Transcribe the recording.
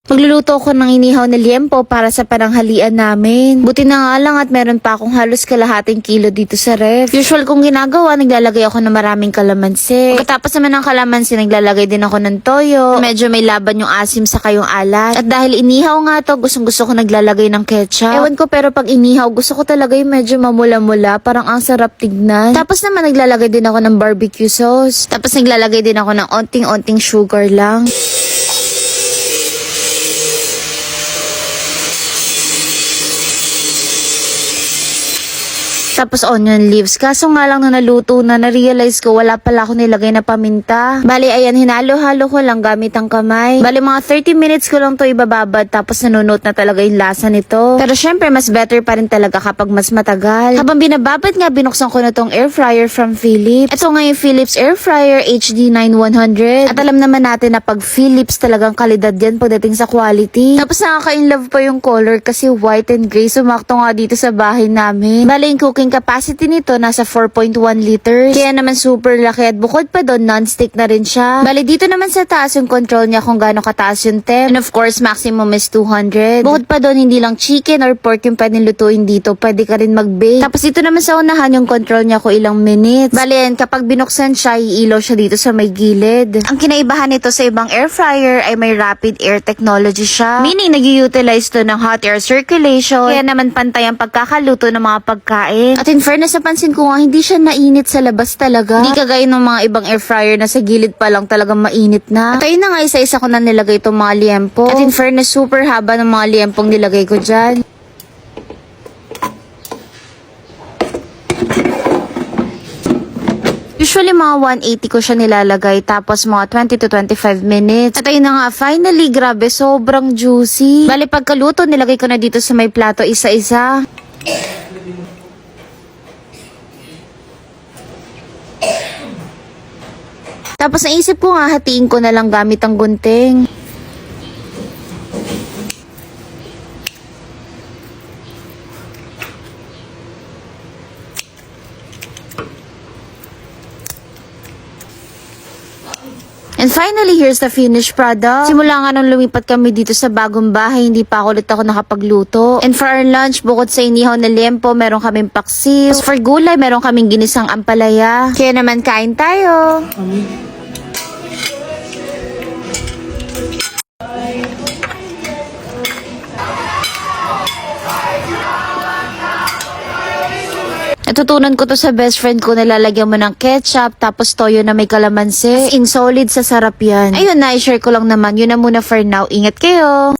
Magluluto ako ng inihaw na liempo para sa pananghalian namin. Buti na nga lang at meron pa akong halos kalahating kilo dito sa ref. Usual kong ginagawa, naglalagay ako ng maraming kalamansi. Pagkatapos naman ng kalamansi, naglalagay din ako ng toyo. Medyo may laban yung asim saka yung alat. At dahil inihaw nga to, gustong-gusto ko naglalagay ng ketchup. Ewan ko pero pag inihaw, gusto ko talaga yung medyo mamula-mula. Parang ang sarap tignan. Tapos naman naglalagay din ako ng barbecue sauce. Tapos naglalagay din ako ng onting-onting sugar lang. Tapos onion leaves. Kaso nga lang nung naluto na-realize ko wala pala ako nilagay na paminta. Bali, ayan, hinalo-halo ko lang gamit ang kamay. Bali, mga 30 minutes ko lang to ibababad tapos nanunot na talaga yung lasa nito. Pero syempre, mas better pa rin talaga kapag mas matagal. Habang binababad nga, binuksan ko na tong air fryer from Philips. Ito nga yung Philips Air Fryer HD 9100. At alam naman natin na pag Philips talagang kalidad yan pagdating sa quality. Tapos nakaka-inlove pa yung color kasi white and gray. Sumakto nga dito sa bahay namin. Bali, yung cooking capacity nito nasa 4.1 liters. Kaya naman super laki at bukod pa doon non-stick na rin siya. Bali dito naman sa taas yung control niya kung gaano kataas yung temp. And of course maximum is 200. Bukod pa doon hindi lang chicken or pork yung pwedeng lutuin dito. Pwede ka rin mag-bake. Tapos dito naman sa unahan yung control niya kung ilang minutes. Bali yan kapag binuksan siya iilaw siya dito sa may gilid. Ang kinaibahan nito sa ibang air fryer ay may rapid air technology siya. Meaning nag-utilize to ng hot air circulation. Kaya naman pantay ang pagkakaluto ng mga pagkain. At in fairness, napansin ko nga, hindi siya nainit sa labas talaga. Hindi kagaya ng mga ibang air fryer na sa gilid pa lang talagang mainit na. At ayun na nga, isa-isa ko na nilagay itong mga liempo. At in fairness, super haba ng mga liempong nilagay ko dyan. Usually mga 180 ko siya nilalagay tapos mga 20 to 25 minutes. At ayun na nga, finally, grabe, sobrang juicy. Bali pagkaluto, nilagay ko na dito sa may plato isa-isa. Tapos naisip ko nga hatiin ko na lang gamit ang gunting. And finally, here's the finished product. Simula nga nung lumipat kami dito sa bagong bahay, hindi pa ulit ako nakapagluto. And for our lunch, bukod sa inihaw na liempo, meron kaming paksiw. Tapos for gulay, meron kaming ginisang ampalaya. Kaya naman kain tayo. Natutunan ko to sa best friend ko na lalagyan mo ng ketchup tapos toyo na may kalamansi. As in solid sa sarap yan. Ayun na, i-share ko lang naman. Yun na muna for now. Ingat kayo!